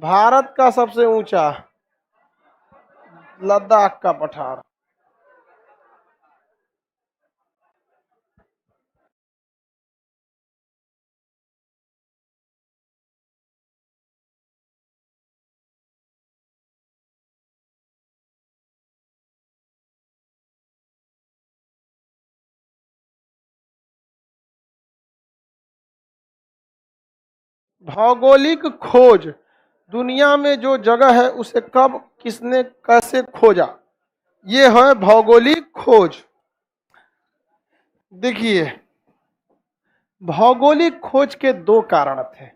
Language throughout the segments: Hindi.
भारत का सबसे ऊंचा लद्दाख का पठार। भौगोलिक खोज, दुनिया में जो जगह है उसे कब किसने कैसे खोजा, ये है भौगोलिक खोज। देखिए, भौगोलिक खोज के दो कारण थे।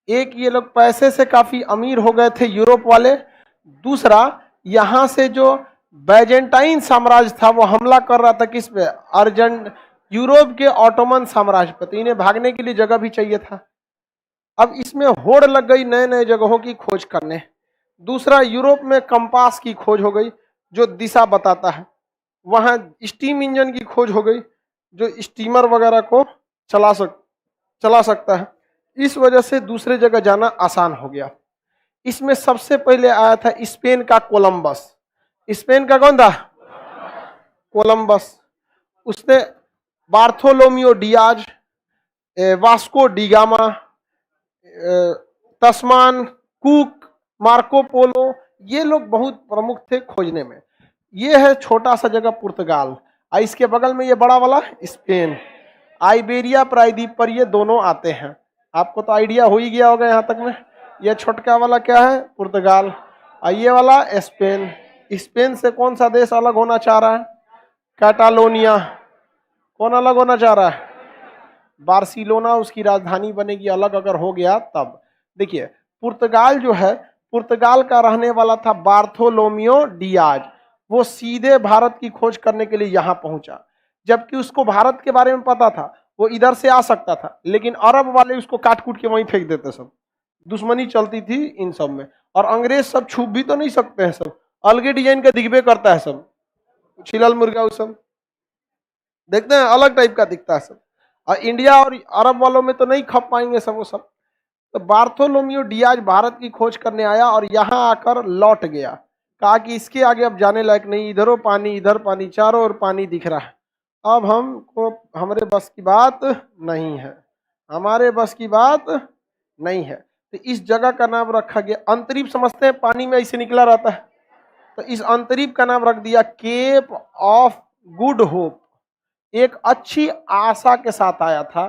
एक, ये लोग पैसे से काफी अमीर हो गए थे यूरोप वाले। दूसरा, यहां से जो बैजेंटाइन साम्राज्य था वो हमला कर रहा था किस पे, अर्जेंट यूरोप के ऑटोमन साम्राज्य पे, तो इन्हें भागने के लिए जगह भी चाहिए था। अब इसमें होड़ लग गई नए नए जगहों की खोज करने। दूसरा, यूरोप में कंपास की खोज हो गई जो दिशा बताता है। वहां स्टीम इंजन की खोज हो गई जो स्टीमर वगैरह को चला सकता है। इस वजह से दूसरे जगह जाना आसान हो गया। इसमें सबसे पहले आया था स्पेन का कोलंबस। स्पेन का कौन था? कोलंबस। उसने बार्थोलोमियो डियाज, वास्को डिगामा, तस्मान, कुक, मार्को पोलो, ये लोग बहुत प्रमुख थे खोजने में। ये है छोटा सा जगह पुर्तगाल, और इसके बगल में ये बड़ा वाला स्पेन। आइबेरिया प्रायद्वीप पर ये दोनों आते हैं। आपको तो आइडिया हो ही गया होगा यहाँ तक में। ये छोटका वाला क्या है? पुर्तगाल। और ये वाला स्पेन। स्पेन से कौन सा देश अलग होना चाह रहा है? कैटालोनिया। कौन अलग होना चाह रहा है? बार्सिलोना उसकी राजधानी बनेगी अलग अगर हो गया तब। देखिए, पुर्तगाल जो है, पुर्तगाल का रहने वाला था बार्थोलोमियो डियाज। वो सीधे भारत की खोज करने के लिए यहाँ पहुंचा, जबकि उसको भारत के बारे में पता था। वो इधर से आ सकता था, लेकिन अरब वाले उसको काट कूट के वहीं फेंक देते। सब दुश्मनी चलती थी इन सब में, और अंग्रेज सब छुप भी तो नहीं सकते हैं, सब अलगे डिजाइन का दिखबे करता है, सब छिलल मुर्गा वो सब देखते हैं, अलग टाइप का दिखता है सब। और इंडिया और अरब वालों में तो नहीं खप पाएंगे सब वो सब। तो बार्थोलोमियो डियाज भारत की खोज करने आया और यहाँ आकर लौट गया। कहा कि इसके आगे अब जाने लायक नहीं, इधरों पानी इधर पानी, चारों ओर पानी दिख रहा है, अब हमको हमारे बस की बात नहीं है, हमारे बस की बात नहीं है। तो इस जगह का नाम रखा गया, अंतरीप समझते हैं, पानी में ऐसे निकला रहता है, तो इस अंतरीप का नाम रख दिया केप ऑफ गुड होप। एक अच्छी आशा के साथ आया था।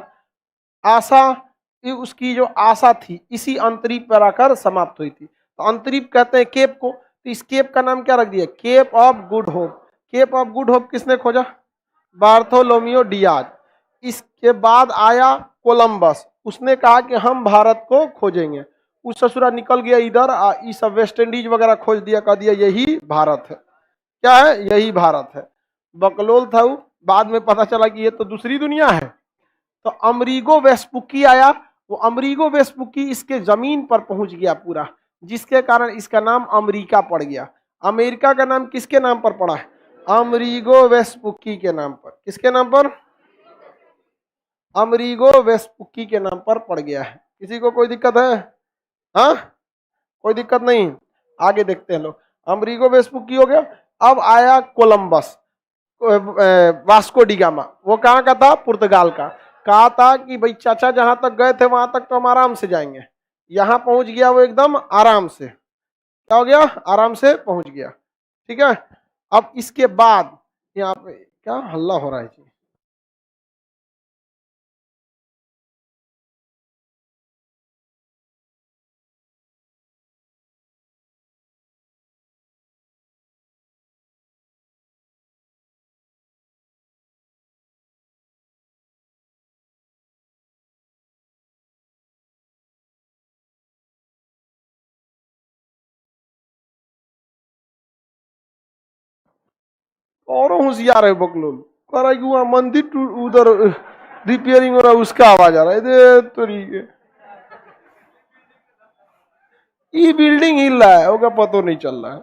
आशा, उसकी जो आशा थी इसी अंतरीप पर आकर समाप्त हुई थी, तो अंतरीप कहते हैं केप को। तो इस केप का नाम क्या रख दिया? Cape of Good Hope. Cape of Good Hope किसने खोजा? Bartholomew Dias. इसके बाद आया कोलंबस, उसने कहा कि हम भारत को खोजेंगे। उस ससुरा निकल गया इधर, इस वेस्ट इंडीज वगैरह खोज दिया, कह दिया यही भारत है। क्या है? यही भारत है। बकलोल था वो, बाद में पता चला कि ये तो दूसरी दुनिया है। तो अमरीगो वेस्पुकी आया, वो अमरीगो वेस्पुकी इसके जमीन पर पहुंच गया पूरा, जिसके कारण इसका नाम अमेरिका पड़ गया। अमेरिका का नाम किसके नाम पर पड़ा है? अमरीगो वेस्पुकी के नाम पर। किसके नाम पर? अमरीगो वेस्पुकी के नाम पर पड़ गया है। किसी को कोई दिक्कत है? हाँ, कोई दिक्कत नहीं, आगे देखते हैं लोग। अमरीगो वेस्पुकी हो गया। अब आया कोलंबस, वास्को डिगामा। वो कहाँ का था? पुर्तगाल का। कहा था कि भाई चाचा जहां तक गए थे वहां तक तो हम आराम से जाएंगे। यहां पहुंच गया वो एकदम आराम से। क्या हो गया? आराम से पहुंच गया। ठीक है। अब इसके बाद यहाँ पे क्या हल्ला हो रहा है जी? और होशियार है बकलोल, कह रहा है कि वहां मंदिर उधर रिपेयरिंग हो रहा है, उसका आवाज आ रहा है। दे तरीके ये बिल्डिंग हिल रहा है, होगा पता नहीं चल रहा है।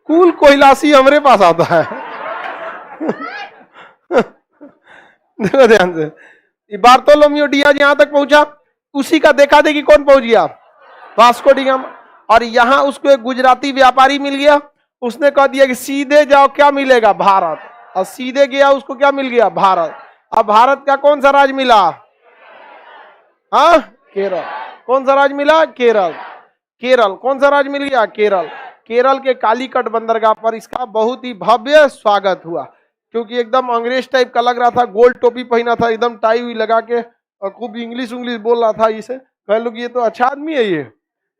कुल कोयलासी हमारे पास आता है। देखो ध्यान से, बार्थोलोमियो डियाज यहां तक पहुंचा। उसी का देखा देखी कौन पहुंच गया? Vasco D gamma. और यहां उसको एक गुजराती व्यापारी मिल गया, उसने कह दिया कि सीधे जाओ, क्या मिलेगा? भारत। और सीधे गया, उसको क्या मिल गया? भारत। अब भारत का कौन सा राज्य मिला? हाँ, केरल। कौन सा राज्य मिला? केरल। केरल कौन सा राज्य मिल गया? केरल। केरल के कालीकट बंदरगाह पर इसका बहुत ही भव्य स्वागत हुआ, क्योंकि एकदम अंग्रेज टाइप का लग रहा था, गोल्ड टोपी पहना था, एकदम टाई हुई लगा के, और खूब इंग्लिश बोल रहा था। इसे कह लो कि ये तो अच्छा आदमी है ये।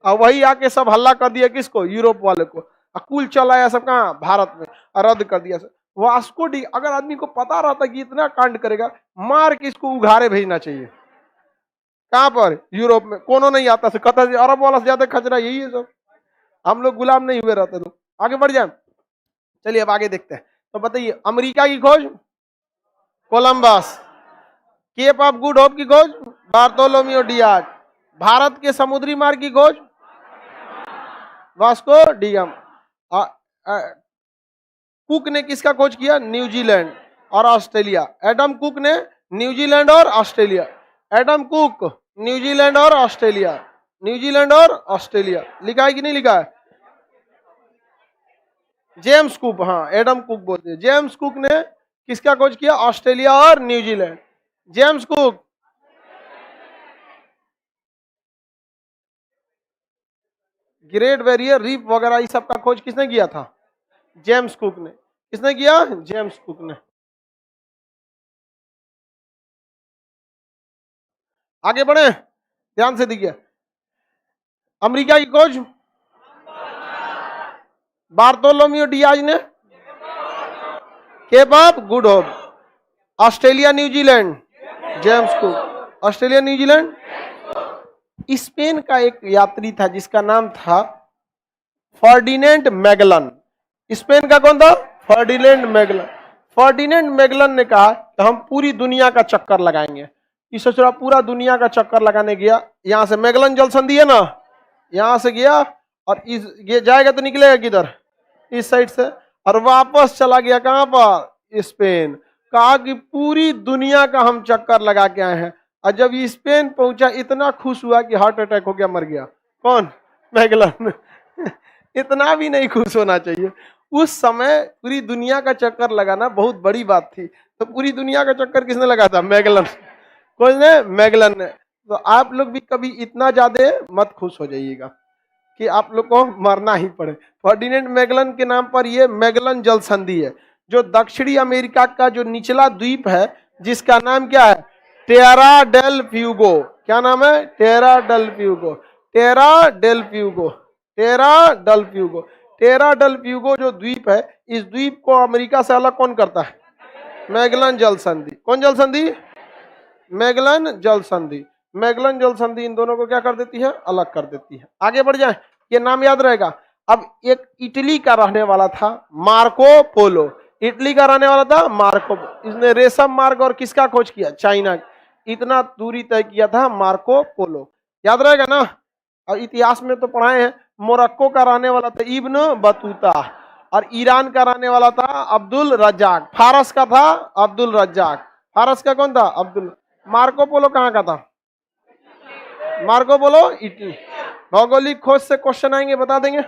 और वही आके सब हल्ला कर दिया, किसको? यूरोप वाले को। अकुल चलाया सब कहाँ? भारत में, रद्द कर दिया सब। वास्को डी, अगर आदमी को पता रहता कि इतना कांड करेगा, मार के इसको उघारे भेजना चाहिए। कहां पर? यूरोप में। कोनो नहीं आता से कहता अरब वाला से ज्यादा खचरा यही है सब। हम लोग गुलाम नहीं हुए रहते तो। आगे बढ़ जाए, चलिए अब आगे देखते हैं। तो बताइए, अमेरिका की खोज Columbus, Cape of Good Hope की खोज बार्थोलोमेव डियाज, भारत के समुद्री मार्ग की खोज वास्को डी गामा। कुक ने किसका खोज किया? न्यूजीलैंड और ऑस्ट्रेलिया। एडम कुक ने न्यूजीलैंड और ऑस्ट्रेलिया। एडम कुक, न्यूजीलैंड और ऑस्ट्रेलिया। न्यूजीलैंड और ऑस्ट्रेलिया लिखा है कि नहीं लिखा है? जेम्स कुक, हाँ एडम कुक बोलते हैं। जेम्स कुक ने किसका खोज किया? ऑस्ट्रेलिया और New Zealand. James cook. Great barrier reef वगैरह इस सब का खोज किसने किया था? जेम्स कुक ने। किसने किया? जेम्स कुक ने। आगे बढ़े, ध्यान से देखिए। अमेरिका की खोज बार्थोलोमेव डियाज ने, Cape of Good Hope. Australia New Zealand, James Cook. Australia New Zealand. Spain का एक यात्री था जिसका नाम था फर्डिनेंड मैगलन। स्पेन का कौन था? Ferdinand Magellan. फर्डिनेंड मैगलन ने कहा कि हम पूरी दुनिया का चक्कर लगाएंगे। इस सोच रहा पूरा दुनिया का चक्कर लगाने गया, यहां से मैगलन जल संधि है ना, यहां से गया और इस ये जाएगा तो निकलेगा किधर? इस साइड से। और वापस चला गया कहां पर? स्पेन। कहा कि पूरी दुनिया का हम चक्कर लगा के आए हैं। और जब ये स्पेन पहुंचा, इतना खुश हुआ कि हार्ट अटैक हो गया, मर गया। कौन? मैगलन। इतना भी नहीं खुश होना चाहिए। उस समय पूरी दुनिया का चक्कर लगाना बहुत बड़ी बात थी। तो पूरी दुनिया का चक्कर किसने लगा था? मैगलन। कौन ने? मैगलन ने। तो आप लोग भी कभी इतना ज्यादा मत खुश हो जाइएगा कि आप लोग को मरना ही पड़े। फर्डिनेंड मैगलन के नाम पर यह मैगलन जल संधि है, जो दक्षिणी अमेरिका का जो निचला द्वीप है, जिसका नाम क्या है? टेरा डेल फ्यूगो। क्या नाम है? टेरा डेल फ्यूगो। टेरा डेल फ्यूगो। टेरा डेल फ्यूगो। टेरा डेल फ्यूगो जो द्वीप है, इस द्वीप को अमेरिका से अलग कौन करता है? मैगलन जल संधि। कौन जल संधि? मैगलन जल संधि। मैगलन जल संधि इन दोनों को क्या कर देती है? अलग कर देती है। आगे बढ़ जाए, ये नाम याद रहेगा। अब एक इटली का रहने वाला था मार्को पोलो। इटली का रहने वाला था मार्को। इसने रेशम मार्ग और किसका खोज किया? चाइना। इतना दूरी तय किया था मार्को पोलो, याद रहेगा ना। और इतिहास में तो पढ़ाए हैं। मोरक्को का रहने वाला था इब्न बतूता, और ईरान का रहने वाला था अब्दुल रज्जाक। फारस का था अब्दुल रज्जाक। फारस का कौन था? अब्दुल। मार्को पोलो कहाँ का था? Marco Polo Italy. भौगोलिक खोज से क्वेश्चन आएंगे, बता देंगे।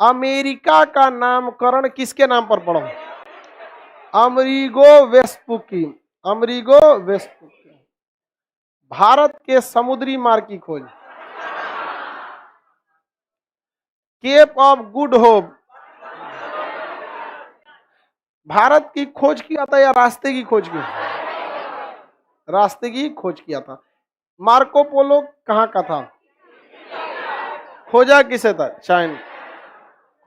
अमेरिका का नामकरण किसके नाम पर पढ़ो? अमरीगो वेस्पुकी। अमरीगो वेस्पुकी। भारत के समुद्री मार्ग की खोज Cape of Good Hope. Bharat की खोज किया था या रास्ते की खोज की? रास्ते की खोज किया था। मार्को पोलो कहाँ का था? खोजा किसे था? चाइना।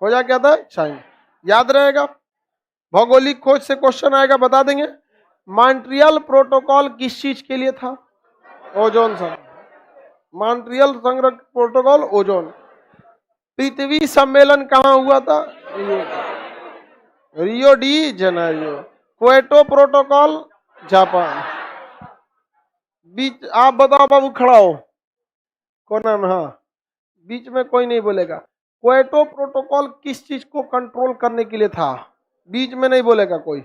खोजा क्या था? चाइना। याद रहेगा। भौगोलिक खोज से क्वेश्चन आएगा, बता देंगे। मॉन्ट्रियल प्रोटोकॉल किस चीज के लिए था? ओजोन संघ। मॉन्ट्रियल संघ प्रोटोकॉल ओजोन। पृथ्वी सम्मेलन कहाँ हुआ था? Rio de Janeiro. Kyoto protocol Japan. बीच आप बताओ बाबू, खड़ा हो। कौन नाम? हाँ, बीच में कोई नहीं बोलेगा। क्वेटो प्रोटोकॉल किस चीज को कंट्रोल करने के लिए था? बीच में नहीं बोलेगा कोई,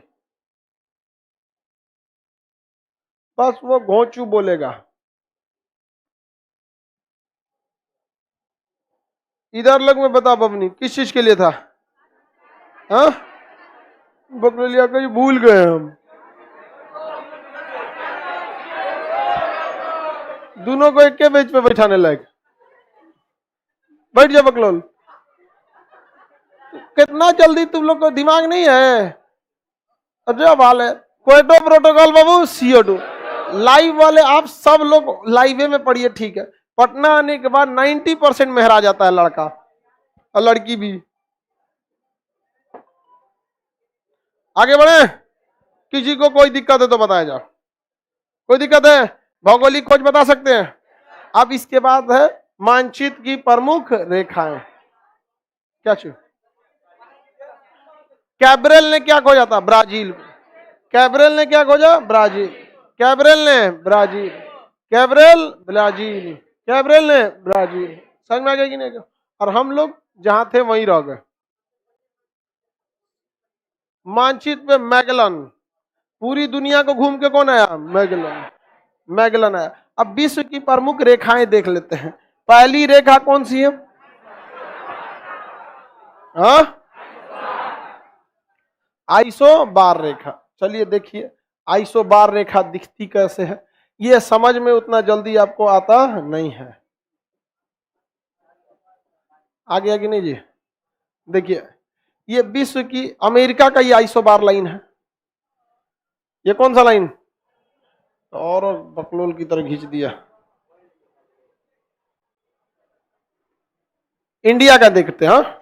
बस वो घोंचू बोलेगा। इधर लग में बता बबनी किस चीज के लिए था? हाँ, बकरलिया कहीं भूल गए हम। दोनों को एक के बेंच पे बैठाने लायक। बैठ जा बकलोल। कितना जल्दी तुम लोग को दिमाग नहीं है? अजब हाल है। क्वेटो प्रोटोकॉल बाबू, CO2 लाइव वाले आप सब लोग लाइवे में पढ़िए, ठीक है। पटना आने के बाद 90% मेहरा जाता है लड़का और लड़की भी। आगे बढ़े। किसी को कोई दिक्कत है तो बताया जाओ। कोई दिक्कत है? भौगोलिक खोज बता सकते हैं। अब इसके बाद है मानचित्र की प्रमुख रेखाएं। क्या चीज? कैब्रेल ने क्या खोजा था? ब्राजील। कैब्रेल ने क्या खोजा? ब्राजील। कैब्रेल ने ब्राजील। Cabral Brazil. कैब्रेल ने ब्राजील। समझ में आ गया कि नहीं? और हम लोग जहां थे वहीं रह गए। मानचित्र पे मैगलन, पूरी दुनिया को घूम के कौन आया? मैगलन। मैगलन आया। अब विश्व की प्रमुख रेखाएं देख लेते हैं। पहली रेखा कौन सी है? हाँ, आइसोबार रेखा। चलिए देखिए आइसोबार रेखा दिखती कैसे है। ये समझ में उतना जल्दी आपको आता नहीं है। आ गया कि नहीं जी? देखिए ये विश्व की अमेरिका का ये आइसोबार लाइन है। ये कौन सा लाइन? और बकलोल की तरह खींच दिया। इंडिया का देखते हैं। हाँ,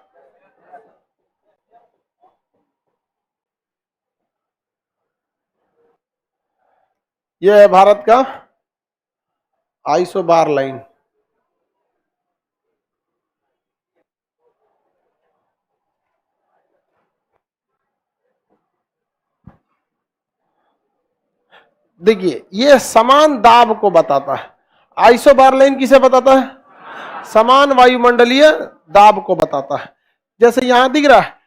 ये है भारत का आइसोबार लाइन। देखिए ये समान दाब को बताता है। आइसोबार लाइन किसे बताता है? समान वायुमंडलीय दाब को बताता है। जैसे यहां दिख रहा है,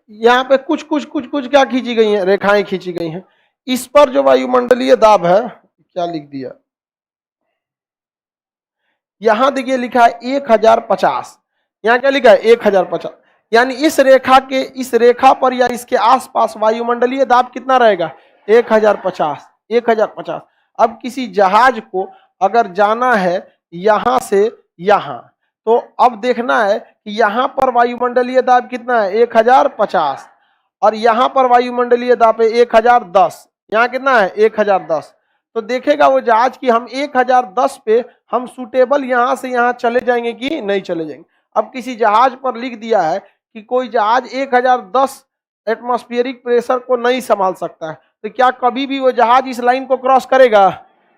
यहाँ पे कुछ कुछ कुछ कुछ क्या खींची गई है? रेखाएं खींची गई हैं। इस पर जो वायुमंडलीय दाब है, क्या लिख दिया? यहां देखिए लिखा है 1050। यहाँ क्या लिखा है? 1050। यानी इस रेखा पर या इसके आसपास वायुमंडलीय दाब कितना रहेगा? 1050। 1050। अब किसी जहाज को अगर जाना है यहां से यहां, तो अब देखना है कि यहां पर वायुमंडलीय दाब कितना है? 1050। और यहां पर वायुमंडलीय दाब है 1010। यहाँ कितना है? 1010। तो देखेगा वो जहाज की हम 1010 पे हम सुटेबल यहां से यहां चले जाएंगे कि नहीं चले जाएंगे। अब किसी जहाज पर लिख दिया है कि कोई जहाज 1010 एटमॉस्फेरिक प्रेशर को नहीं संभाल सकता है, तो क्या कभी भी वो जहाज इस लाइन को क्रॉस करेगा?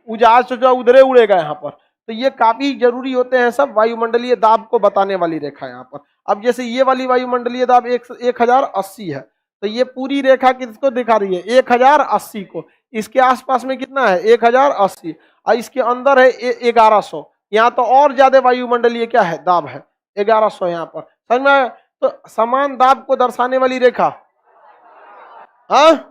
वो जहाज तो जो उधरे उड़ेगा यहाँ पर। तो ये काफी जरूरी होते हैं सब वायुमंडलीय दाब को बताने वाली रेखा यहाँ पर। अब जैसे ये वाली वायुमंडलीय दाब 1080 है, तो ये पूरी रेखा किसको दिखा रही है? 1080 को। इसके आसपास में कितना है? 1080। और इसके अंदर है 1100। यहाँ तो और ज्यादा वायुमंडलीय क्या है? दाब है 1100 यहाँ पर। समझ में आया? तो समान दाब को दर्शाने वाली रेखा हाँ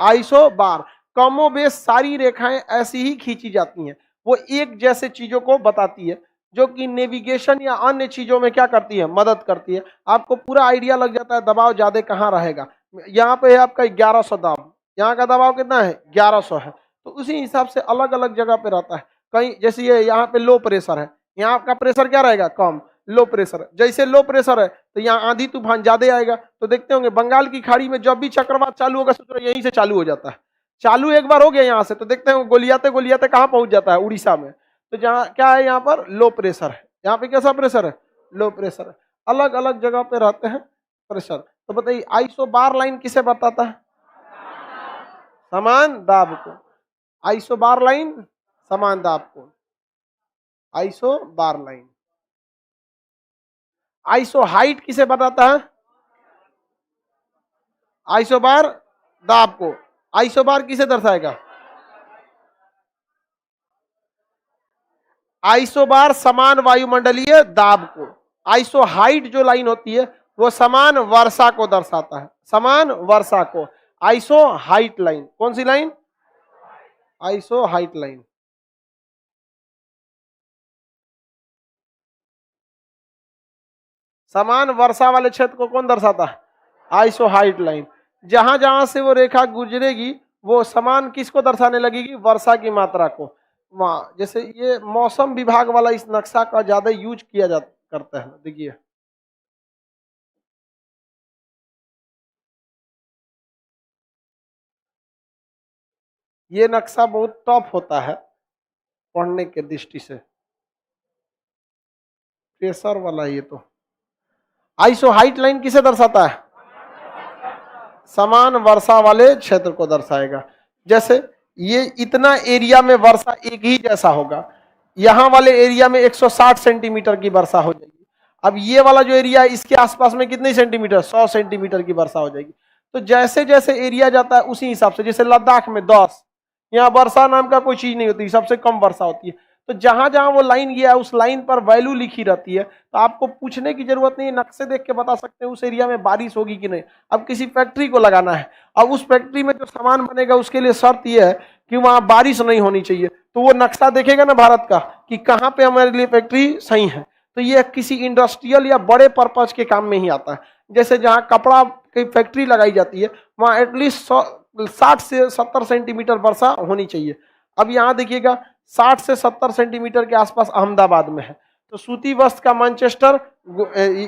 आइसोबार। कमोबेश सारी रेखाएं ऐसी ही खींची जाती हैं। वो एक जैसे चीजों को बताती है, जो कि नेविगेशन या अन्य चीजों में क्या करती है? मदद करती है। आपको पूरा आइडिया लग जाता है दबाव ज्यादा कहाँ रहेगा। यहाँ पे है आपका 1100 दाब, यहाँ का दबाव कितना है? 1100 है। तो उसी हिसाब से अलग अलग जगह पे रहता है। कहीं जैसे ये यहाँ पे लो प्रेशर है, यहाँ का प्रेशर क्या रहेगा? कम। लो प्रेशर, जैसे लो प्रेशर है तो यहाँ आंधी तूफान ज्यादा आएगा। तो देखते होंगे बंगाल की खाड़ी में जब भी चक्रवात चालू होगा, सोचो यहीं से चालू हो जाता है। चालू एक बार हो गया यहाँ से, तो देखते हैं गोलियाते गोलियाते कहाँ पहुंच जाता है? उड़ीसा में। तो जहाँ क्या है? यहाँ पर लो प्रेशर है। यहाँ पे कैसा प्रेशर है? लो प्रेशर है। अलग अलग जगह पे रहते हैं प्रेशर। तो बताइए आइसोबार लाइन किसे बताता है? समान दाब को। आइसोबार लाइन समान दाब को। Isobar line. आइसो हाइट किसे बताता है? आइसोबार दाब को। आइसोबार किसे दर्शाएगा? आइसोबार समान वायुमंडलीय दाब को। आइसो हाइट जो लाइन होती है वो समान वर्षा को दर्शाता है। समान वर्षा को आइसो हाइट लाइन। कौन सी लाइन? Iso height line. समान वर्षा वाले क्षेत्र को कौन दर्शाता है? Iso height line. जहां जहां से वो रेखा गुजरेगी वो समान किसको दर्शाने लगेगी? वर्षा की मात्रा को। वहां जैसे ये मौसम विभाग वाला इस नक्शा का ज्यादा यूज किया जा करता है। देखिए ये नक्शा बहुत टफ होता है पढ़ने के दृष्टि से, प्रेशर वाला। ये तो आइसो हाइट लाइन किसे दर्शाता है? समान वर्षा वाले क्षेत्र को दर्शाएगा। जैसे ये इतना एरिया में वर्षा एक ही जैसा होगा, यहाँ वाले एरिया में 160 सेंटीमीटर की वर्षा हो जाएगी। अब ये वाला जो एरिया है इसके आसपास में कितने सेंटीमीटर? 100 सेंटीमीटर की वर्षा हो जाएगी। तो जैसे जैसे एरिया जाता है उसी हिसाब से, जैसे लद्दाख में 10, यहाँ वर्षा नाम का कोई चीज नहीं होती, सबसे कम वर्षा होती है। तो जहां जहां वो लाइन गया है उस लाइन पर वैल्यू लिखी रहती है, तो आपको पूछने की जरूरत नहीं, नक्शे देख के बता सकते हैं उस एरिया में बारिश होगी कि नहीं। अब किसी फैक्ट्री को लगाना है, अब उस फैक्ट्री में जो सामान बनेगा उसके लिए शर्त यह है कि वहां बारिश नहीं होनी चाहिए, तो वो नक्शा देखेगा ना भारत का कि कहाँ पे हमारे लिए फैक्ट्री सही है। तो ये किसी इंडस्ट्रियल या बड़े पर्पज के काम में ही आता है। जैसे जहाँ कपड़ा की फैक्ट्री लगाई जाती है वहां एटलीस्ट 60 से 70 सेंटीमीटर वर्षा होनी चाहिए। अब यहाँ देखिएगा 60 से 70 सेंटीमीटर के आसपास अहमदाबाद में है, तो सूती वस्त्र का मैनचेस्टर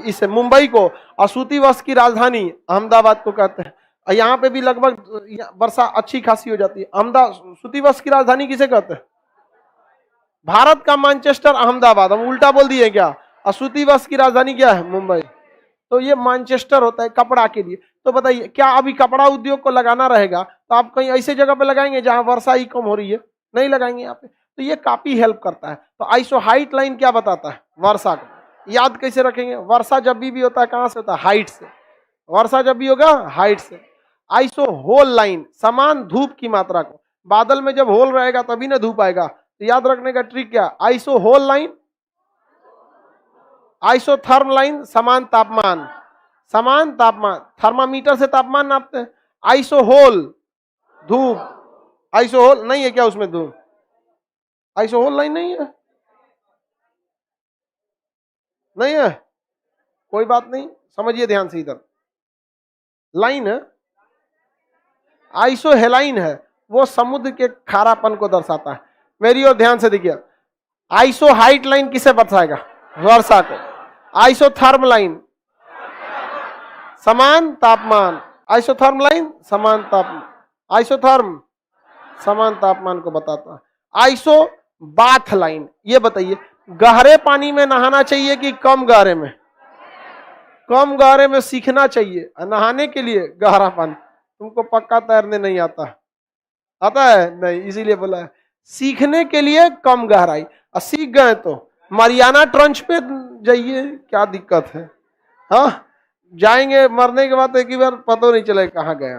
इसे मुंबई को, और सूती वस्त्र की राजधानी अहमदाबाद को कहते हैं। और यहाँ पे भी लगभग वर्षा अच्छी खासी हो जाती है। अहमदाबाद सूती वस्त्र की राजधानी किसे कहते हैं? भारत का मैनचेस्टर अहमदाबाद, हम उल्टा बोल दिए क्या? और सूती वस्त्र की राजधानी क्या है? मुंबई। तो ये मैनचेस्टर होता है कपड़ा के लिए। तो बताइए क्या अभी कपड़ा उद्योग को लगाना रहेगा तो आप कहीं ऐसे जगह पे लगाएंगे जहां वर्षा ही कम हो रही है? नहीं लगाएंगे यहाँ पे। तो ये काफी हेल्प करता है। तो आइसो हाइट लाइन क्या बताता है? वर्षा को। याद कैसे रखेंगे? वर्षा जब भी होता है कहां से होता है? हाइट से। वर्षा जब भी होगा हाइट से। आइसो होल लाइन, समान धूप की मात्रा को। बादल में जब होल रहेगा तभी ना धूप आएगा। तो याद रखने का ट्रिक क्या? Iso hole line, isotherm line, समान तापमान। समान तापमान, थर्मामीटर से तापमान नापते हैं। आइसोहोल धूप। आइसोहोल नहीं है क्या उसमें धूप? आइसोहोल लाइन नहीं है? नहीं है, कोई बात नहीं, समझिए ध्यान से। इधर लाइन है, आइसोहेलाइन है, वो समुद्र के खारापन को दर्शाता है। मेरी ओर ध्यान से देखिए। आइसो हाइट लाइन किसे दर्शाएगा? वर्षा को। आइसोथर्म लाइन, समान तापमान। आइसोथर्म लाइन समान तापमान, आइसोथर्म समान तापमान को बताता है। आइसो बाथ लाइन, ये बताइए गहरे पानी में नहाना चाहिए कि कम गहरे में? कम गहरे में सीखना चाहिए, नहाने के लिए गहरा पानी। तुमको पक्का तैरने नहीं आता? आता है नहीं, इसीलिए बोला है सीखने के लिए कम गहराई। और सीख गए तो मरियाना ट्रंच पे जाइए, क्या दिक्कत है? हाँ, जाएंगे मरने के बाद एक ही बार पता नहीं चले कहाँ गया।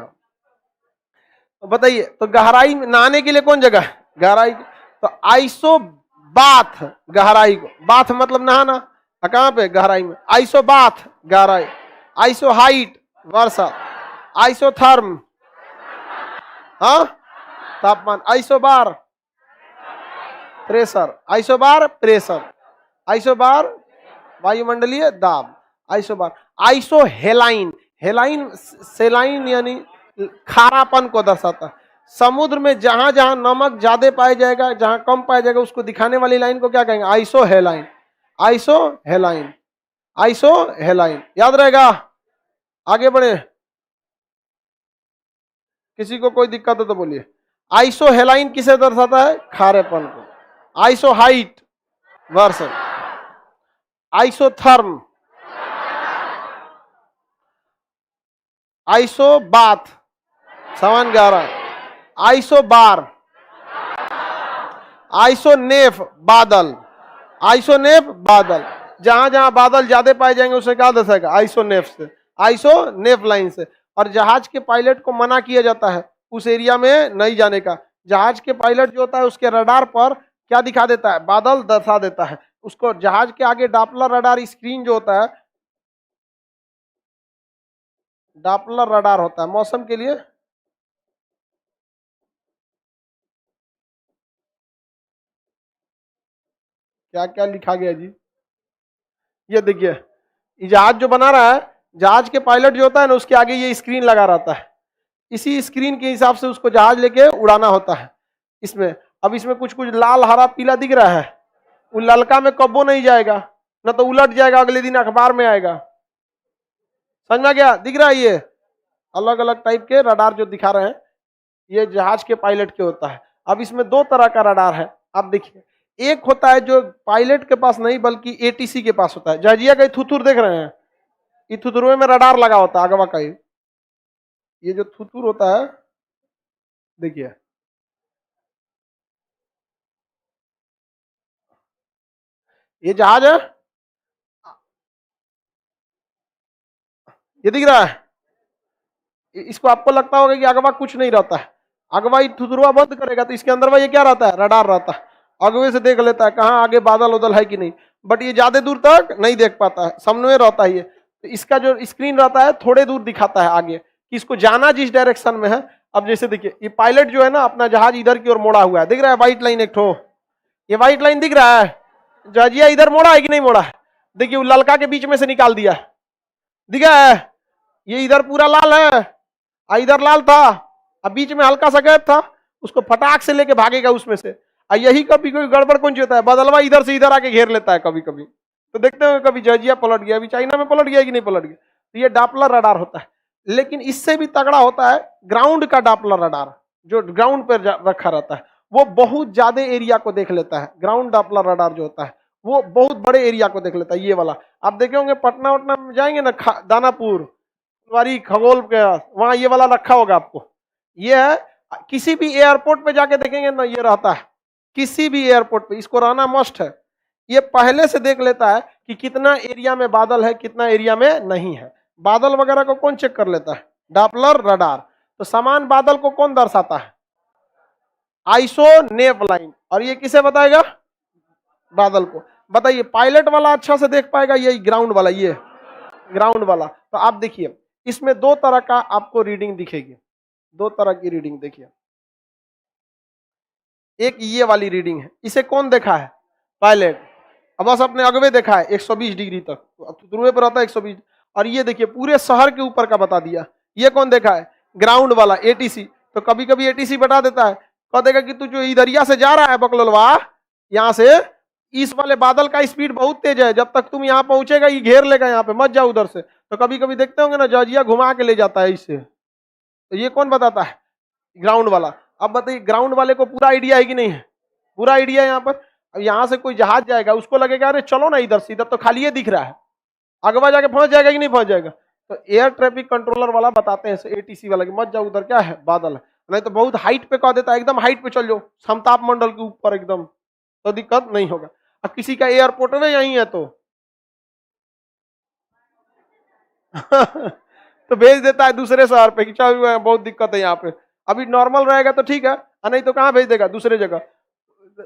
तो बताइए तो गहराई में नहाने के लिए कौन जगह है? गहराई। तो आइसो बाथ, गहराई को, बाथ मतलब नहाना, कहाँ पे? गहराई में। आइसो बाथ गहराई, आइसो हाइट वर्षा, आइसोथर्म हाँ तापमान, isobar pressure, isobar pressure, isobar वायुमंडलीय दाब, आइसोबार। आइसो हेलाइन, हेलाइन सेलाइन यानी खारापन को दर्शाता है। समुद्र में जहां जहां नमक ज्यादा पाया जाएगा, जहां कम पाया जाएगा, उसको दिखाने वाली लाइन को क्या कहेंगे? आइसो हेलाइन। आइसो हेलाइन, आइसो हेलाइन, याद रहेगा। आगे बढ़े, किसी को कोई दिक्कत हो तो बोलिए। आइसो हेलाइन किसे दर्शाता है? खारेपन को। आइसो हाइट वर्षा, आइसोथर्म, आइसो बाथ समान गहरा, आइसो बार, आइसोनेफ बादल, आइसोनेफ बादल। जहां जहां बादल ज्यादा पाए जाएंगे उसे क्या दर्शाएगा? आइसोनेफ से, आइसोनेफ लाइन से। और जहाज के पायलट को मना किया जाता है उस एरिया में नहीं जाने का। जहाज के पायलट जो होता है उसके रडार पर क्या दिखा देता है? बादल दर्शा देता है उसको। जहाज के आगे डॉपलर रडार स्क्रीन जो होता है, डॉपलर रडार होता है मौसम के लिए। क्या क्या लिखा गया जी? ये देखिए ये जहाज जो बना रहा है, जहाज के पायलट जो होता है ना, उसके आगे ये स्क्रीन लगा रहता है। इसी स्क्रीन के हिसाब से उसको जहाज लेके उड़ाना होता है। इसमें अब इसमें कुछ कुछ लाल हरा पीला दिख रहा है, वो ललका में कब्बो नहीं जाएगा, ना तो उलट जाएगा, अगले दिन अखबार में आएगा। समझ में आ गया? दिख रहा है ये अलग अलग टाइप के रडार जो दिखा रहे हैं, ये जहाज के पायलट के होता है। अब इसमें दो तरह का रडार है, आप देखिए। एक होता है जो पायलट के पास नहीं बल्कि एटीसी के पास होता है। जहाजिया का थुथुर देख रहे हैं, ये थुथुरुए में रडार लगा होता है अगवा का। ये जो थुथुर होता है, देखिए ये जहाज है, ये दिख रहा है। इसको आपको लगता होगा कि अगवा कुछ नहीं रहता है, अगवा ही थुथुरुआ बंद करेगा तो इसके अंदर ये क्या रहता है, रडार रहता है। अगवे से देख लेता है कहाँ आगे बादल उदल है कि नहीं, बट ये ज्यादा दूर तक नहीं देख पाता है, सामने रहता है ये। तो इसका जो स्क्रीन रहता है थोड़े दूर दिखाता है आगे कि इसको जाना जिस डायरेक्शन में है। अब जैसे देखिए ये पायलट जो है ना, अपना जहाज इधर की ओर मोड़ा हुआ है, दिख रहा है व्हाइट लाइन एक ठो, ये व्हाइट लाइन दिख रहा है। जहाजिया इधर मोड़ा है कि नहीं मोड़ा है? देखिए वो ललका के बीच में से निकाल दिया, दिखा है? ये इधर पूरा लाल है, इधर लाल था, अब बीच में हल्का सा गैप था, उसको फटाक से लेके भागेगा उसमें से। यही कभी कोई गड़बड़ कौन सी होता है, बदलवा इधर से इधर आके घेर लेता है कभी कभी। तो देखते हो कभी जहाजिया पलट गया, अभी चाइना में पलट गया कि नहीं पलट गया। तो ये डॉपलर रडार होता है। लेकिन इससे भी तगड़ा होता है ग्राउंड का डॉपलर रडार, जो ग्राउंड पर रखा रहता है, वो बहुत ज्यादा एरिया को देख लेता है। ग्राउंड डॉपलर रडार जो होता है वो बहुत बड़े एरिया को देख लेता है। ये वाला आप देखे होंगे पटना वटना में जाएंगे ना, दानापुर खगोल के वहां ये वाला रखा होगा आपको। ये है, किसी भी एयरपोर्ट पे जाके देखेंगे ना, ये रहता है किसी भी एयरपोर्ट पे, इसको रहना मस्ट है। ये पहले से देख लेता है कि कितना एरिया में बादल है, कितना एरिया में नहीं है। बादल वगैरह को कौन चेक कर लेता है? Doppler radar. तो समान बादल को कौन दर्शाता है? आइसोनेप लाइन। और ये किसे बताएगा? बादल को। बताइए पायलट वाला अच्छा से देख पाएगा, ये ग्राउंड वाला? ये ग्राउंड वाला। तो आप देखिए इसमें दो तरह का आपको रीडिंग दिखेगी, दो तरह की रीडिंग देखिए। एक ये वाली रीडिंग है, इसे कौन देखा है? पायलट। अब बस अपने अगवे देखा है 120 डिग्री तक, ध्रुवे पर आता है 120। और ये देखिए पूरे शहर के ऊपर का बता दिया, ये कौन देखा है? ग्राउंड वाला, एटीसी। तो कभी कभी एटीसी बता देता है, कह देगा कि तू जो इधरिया से जा रहा है बकललवा, यहाँ से इस वाले बादल का स्पीड बहुत तेज है, जब तक तुम यहाँ पहुंचेगा ये घेर लेगा, यहाँ पे मत जाओ उधर से। तो कभी कभी देखते होंगे ना जहाजिया घुमा के ले जाता है इससे। तो ये कौन बताता है? ग्राउंड वाला। अब बताइए ग्राउंड वाले को पूरा आइडिया है कि नहीं है? पूरा आइडिया है यहाँ पर। अब यहाँ से कोई जहाज जाएगा, उसको लगेगा अरे चलो ना इधर से, इधर तो खाली दिख रहा है, अगवा जाके पहुंच जाएगा कि नहीं पहुंच जाएगा। तो एयर ट्रैफिक कंट्रोलर वाला बताते हैं एटीसी वाला कि मत जाओ उधर, क्या है? बादल है। नहीं तो बहुत हाइट पे कह देता है एकदम हाइट पे चल जाओ, समताप मंडल के ऊपर एकदम, तो दिक्कत नहीं होगा। अब किसी का एयरपोर्ट में यही है तो तो भेज देता है दूसरे शहर पे कि चल बहुत दिक्कत है यहाँ पे। अभी नॉर्मल रहेगा तो ठीक है, नहीं तो कहाँ भेज देगा? दूसरे जगह।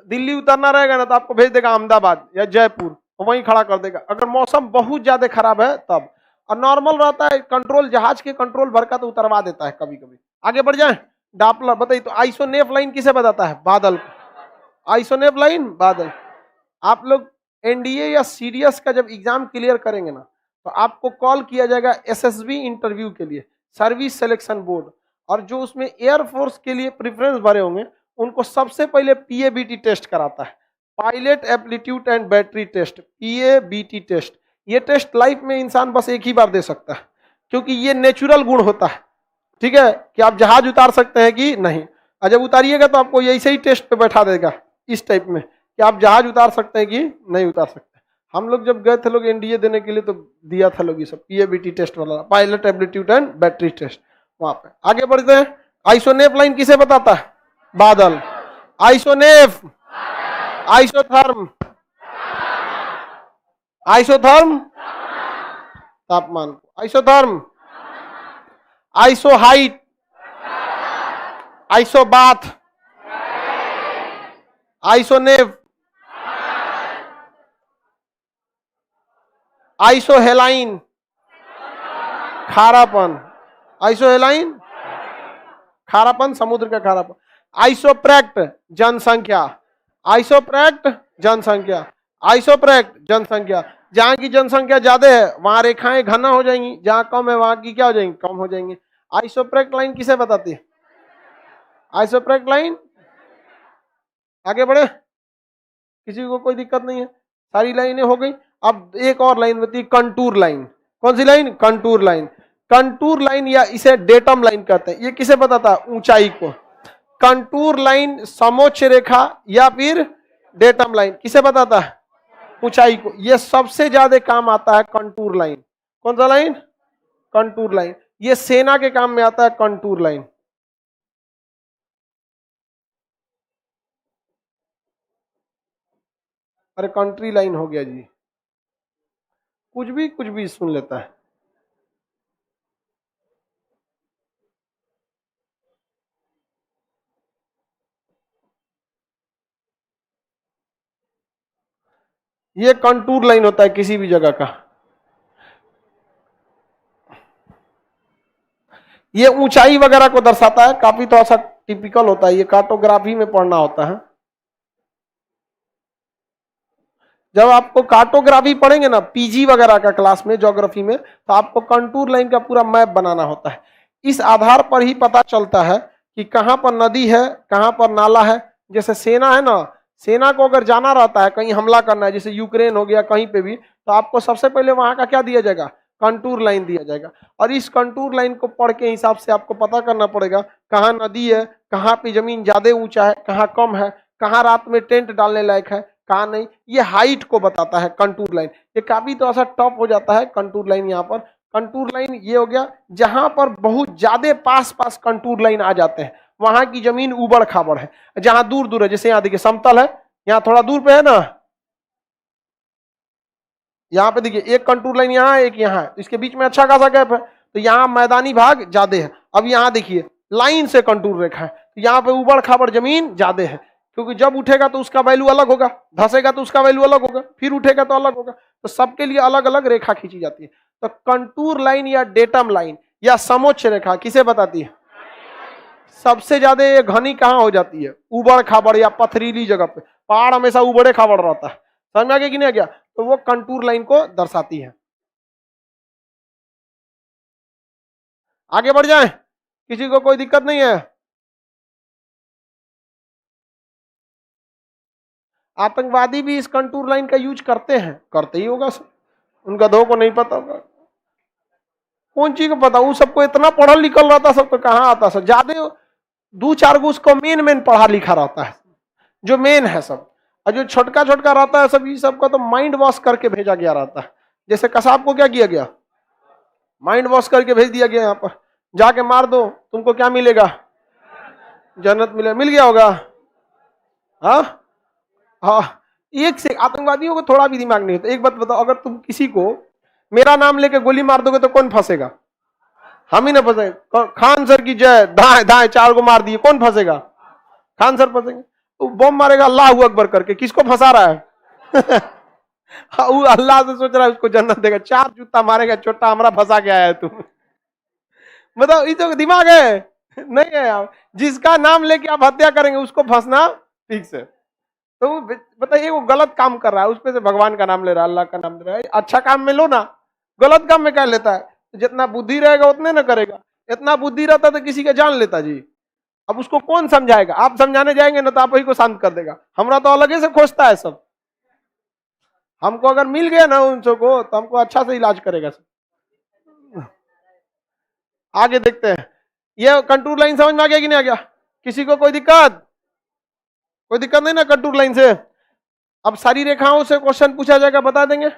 दिल्ली उतरना रहेगा ना तो आपको भेज देगा अहमदाबाद या जयपुर, वहीं खड़ा कर देगा अगर मौसम बहुत ज्यादा खराब है तब। और नॉर्मल रहता है कंट्रोल, जहाज के कंट्रोल भर का तो उतरवा देता है कभी कभी। आगे बढ़ जाए। डॉपलर बताइए, तो आइसोनेप लाइन किसे बताता है? बादल को। आइसोनेप लाइन बादल। आप लोग एनडीए या सीडीएस का जब एग्जाम क्लियर करेंगे ना, तो आपको कॉल किया जाएगा एसएसबी इंटरव्यू के लिए, सर्विस सिलेक्शन बोर्ड। और जो उसमें एयरफोर्स के लिए प्रेफरेंस भरे होंगे उनको सबसे पहले पीएबीटी टेस्ट कराता है, pilot aptitude and battery test, PABT test. ये टेस्ट लाइफ में इंसान बस एक ही बार दे सकता है, क्योंकि ये नेचुरल गुण होता है, ठीक है, कि आप जहाज उतार सकते हैं कि नहीं। और जब उतारिएगा तो आपको ऐसे ही टेस्ट पे बैठा देगा इस टाइप में कि आप जहाज उतार सकते हैं कि नहीं उतार सकते। हम लोग जब गए थे लोग एनडीए देने के लिए तो दिया था लोग ये सब पीएबीटी टेस्ट वाला, pilot aptitude and battery test, वहां पे। आगे बढ़ते हैं। आइसोनेप लाइन किसे बताता है? बादल। आइसोनेप, आइसोथर्म, आइसोथर्म तापमान, आइसोथर्म, आइसो हाइट, आइसोबाथ, आइसोनेप, आइसोहेलाइन खारापन, आइसोहेलाइन खारापन, समुद्र का खारापन। आइसोप्रेक्ट जनसंख्या, आइसोप्रेक्ट जनसंख्या, आइसोप्रेक्ट जनसंख्या, जहां की जनसंख्या ज्यादा है वहां रेखाएं घना हो जाएंगी, जहां कम है वहां की क्या हो जाएंगी, कम हो जाएंगी। आइसोप्रेक्ट लाइन किसे बताती है? आइसोप्रेक्ट लाइन। आगे बढ़े, किसी को कोई दिक्कत नहीं है, सारी लाइनें हो गई। अब एक और लाइन बताइए, कंटूर लाइन। कौन सी line? Contour line. Contour line या इसे डेटम लाइन कहते हैं, ये किसे बताता है? ऊंचाई को। कंटूर लाइन समोच्च रेखा या फिर डेटम लाइन किसे बताता है? ऊंचाई को। ये सबसे ज्यादा काम आता है कंटूर लाइन। कौन सा लाइन? Contour line. ये सेना के काम में आता है कंटूर लाइन। अरे कंट्री लाइन हो गया जी, कुछ भी सुन लेता है। ये कंटूर लाइन होता है किसी भी जगह का। ये ऊंचाई वगैरह को दर्शाता है, काफी थोड़ा सा टिपिकल होता है, ये कार्टोग्राफी में पढ़ना होता है। जब आपको कार्टोग्राफी पढ़ेंगे ना पीजी वगैरह का क्लास में ज्योग्राफी में, तो आपको कंटूर लाइन का पूरा मैप बनाना होता है। इस आधार पर ही पता चलता है कि कहां पर नदी है, कहां पर नाला है। जैसे सेना है ना, सेना को अगर जाना रहता है कहीं हमला करना है, जैसे यूक्रेन हो गया कहीं पे भी, तो आपको सबसे पहले वहां का क्या दिया जाएगा? कंटूर लाइन दिया जाएगा। और इस कंटूर लाइन को पढ़ के हिसाब से आपको पता करना पड़ेगा कहाँ नदी है, कहाँ पे जमीन ज्यादा ऊंचा है, कहाँ कम है, कहाँ रात में टेंट डालने लायक है, कहाँ नहीं। ये हाइट को बताता है कंटूर लाइन। ये काफी तो ऐसा टॉप हो जाता है कंटूर लाइन। यहाँ पर कंटूर लाइन ये हो गया जहां पर बहुत ज्यादा पास पास कंटूर लाइन आ जाते हैं, वहां की जमीन उबड़ खाबड़ है। जहां दूर दूर है, जैसे यहाँ देखिए समतल है, यहाँ थोड़ा दूर पे है ना, यहाँ पे देखिए एक कंटूर लाइन यहाँ है, एक यहाँ है, इसके बीच में अच्छा खासा गैप है, तो यहाँ मैदानी भाग ज्यादा है। अब यहाँ देखिए लाइन से कंटूर रेखा है, तो यहाँ पे उबड़ खाबड़ जमीन ज्यादा है, क्योंकि जब उठेगा तो उसका वैल्यू अलग होगा, धसेगा तो उसका वैल्यू अलग होगा, फिर उठेगा तो अलग होगा, तो सबके लिए अलग अलग रेखा खींची जाती है। तो कंटूर लाइन या डेटम लाइन या समोच्च रेखा किसे बताती है? सबसे ज्यादा ये घनी कहाँ हो जाती है? उबड़ खाबड़ या पथरीली जगह पे। पहाड़ हमेशा उबड़े खाबड़ रहता है, समझ में आ गया कि नहीं आ गया? तो वो कंटूर लाइन को दर्शाती है। आगे बढ़ जाए, किसी को कोई दिक्कत नहीं है? आतंकवादी भी इस कंटूर लाइन का यूज करते हैं, करते ही होगा सर, उनका दो को नहीं पता होगा। कौन चीज को पता? वो सबको इतना पढ़ा लिखल रहता, सबको कहाँ आता सर, ज्यादा दो चार गो उसको मेन मेन पढ़ा लिखा रहता है, जो मेन है सब। और जो छोटका छोटका रहता है सब, ये सबका तो माइंड वॉश करके भेजा गया रहता है। जैसे कसाब को क्या किया गया? माइंड वॉश करके भेज दिया गया, यहाँ पर जाके मार दो, तुमको क्या मिलेगा? जन्नत मिले, मिल गया होगा। हाँ हाँ, एक से आतंकवादियों को थोड़ा भी दिमाग नहीं होता। एक बात बताओ, अगर तुम किसी को मेरा नाम लेके गोली मार दोगे तो कौन फंसेगा? हम ही ना फंसेगा। खान सर की जय, दाएं दाएं चार को मार दिए, कौन फंसेगा? खान सर फंसेंगे। तो बम मारेगा अल्लाह अकबर करके, किसको फंसा रहा है? हाँ, वो अल्लाह से सोच रहा है उसको जन्नत देगा, चार जूता मारेगा, छोटा हमारा फंसा के आया है तुम। बताओ, ये तो दिमाग है? नहीं है यार। जिसका नाम लेके आप हत्या करेंगे उसको फंसना ठीक से। तो बताइए, वो गलत काम कर रहा है, उसपे से भगवान का नाम ले रहा है, अल्लाह का नाम ले रहा है। अच्छा काम में लो ना, गलत काम में क्या लेता है? जितना बुद्धि रहेगा उतने ना करेगा। इतना बुद्धि रहता तो किसी का जान लेता जी। अब उसको कौन समझाएगा? आप समझाने जाएंगे ना तो आप वही को शांत कर देगा। हमारा तो अलग से खोजता है सब। हमको अगर मिल गया ना उन सबको, तो हमको अच्छा से इलाज करेगा सब। आगे देखते हैं, ये कंटूर लाइन समझ में आ गया कि नहीं आ गया? किसी को कोई दिक्कत? कोई दिक्कत नहीं ना कंटूर लाइन से? अब सारी रेखाओं से क्वेश्चन पूछा जाएगा, बता देंगे।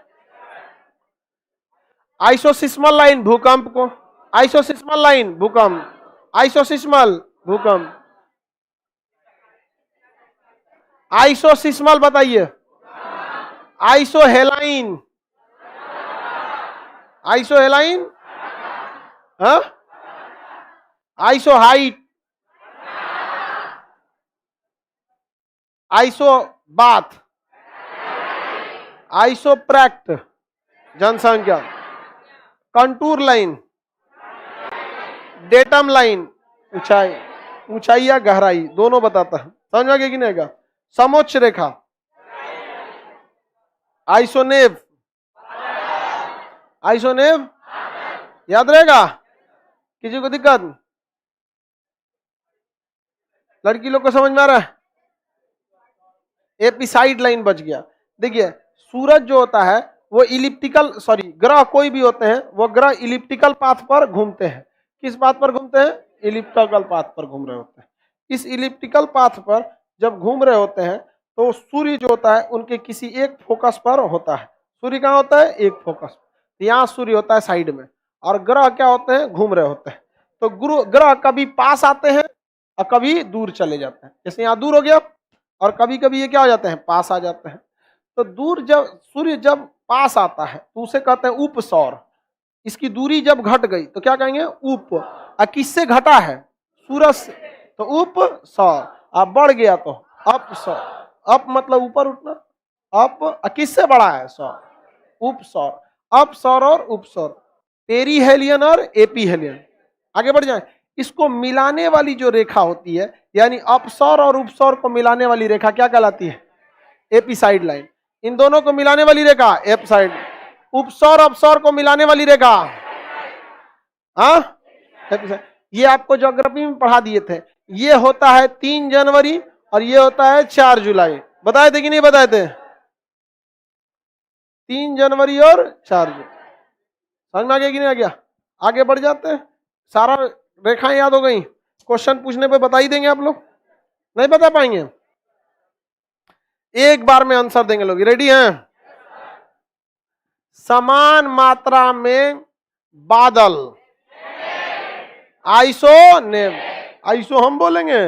आइसोसिस्मल लाइन भूकंप को, आइसोसिस्मल लाइन भूकंप, आइसोसिस्मल भूकंप, आइसोसिस्मल बताइए। आइसोहेलाइन, आइसोहेलाइन, हाँ, आइसोहाइट, आइसोबाथ, आइसोप्रैक्ट जनसंख्या, कंटूर लाइन, डेटम लाइन ऊंचाई, ऊंचाई या गहराई दोनों बताता है। समझ में आ गया कि नहीं आएगा? समोच्च रेखा, आइसोनेव, आइसोनेव याद रहेगा? किसी को दिक्कत? लड़की लोग को समझ में आ रहा है? एपिसाइड लाइन बच गया। देखिए सूरज जो होता है वो इलिप्टिकल, सॉरी ग्रह कोई भी होते हैं वो ग्रह इलिप्टिकल पाथ पर घूमते हैं। किस पाथ पर घूमते हैं? इलिप्टिकल पाथ पर घूम रहे होते हैं। इस इलिप्टिकल पाथ पर जब घूम रहे होते हैं तो सूर्य जो होता है उनके किसी एक फोकस पर होता है। सूर्य कहाँ होता है? एक फोकस। यहाँ सूर्य होता है साइड में, और ग्रह क्या होते हैं? घूम रहे होते हैं। तो ग्रह कभी पास आते हैं और कभी दूर चले जाते हैं। जैसे यहाँ दूर हो गया, और कभी कभी ये क्या हो जाते हैं? पास आ जाते हैं। तो दूर जब सूर्य जब पास आता है तो उसे कहते हैं उपसौर। इसकी दूरी जब घट गई तो क्या कहेंगे? उप। और किससे घटा है? सूरज से, तो उपसौर। अब बढ़ गया तो अपसौर। अप मतलब ऊपर उठना, अप। किससे बड़ा है? सौर, उपसौर। अपसौर और उपसौर, पेरीहेलियन और एपीहेलियन। आगे बढ़ जाए। इसको मिलाने वाली जो रेखा होती है, यानी अपसौर और उपसौर को मिलाने वाली रेखा क्या कहलाती है? एपिसाइड लाइन। इन दोनों को मिलाने वाली रेखा एपिसाइड। उपसौर अपसौर को मिलाने वाली रेखा, हाँ, ये आपको ज्योग्राफी में पढ़ा दिए थे। ये होता है 3 जनवरी और ये होता है 4 जुलाई। बताए थे कि नहीं बताए थे? 3 जनवरी और 4 जुलाई। समझ में आ गया कि नहीं आ गया? आगे बढ़ जाते हैं। सारा रेखाएं याद हो गई? क्वेश्चन पूछने पे बता ही देंगे आप लोग, नहीं बता पाएंगे? एक बार में आंसर देंगे लोग। रेडी हैं? समान मात्रा में बादल, आइसो नेम। आइसो हम बोलेंगे।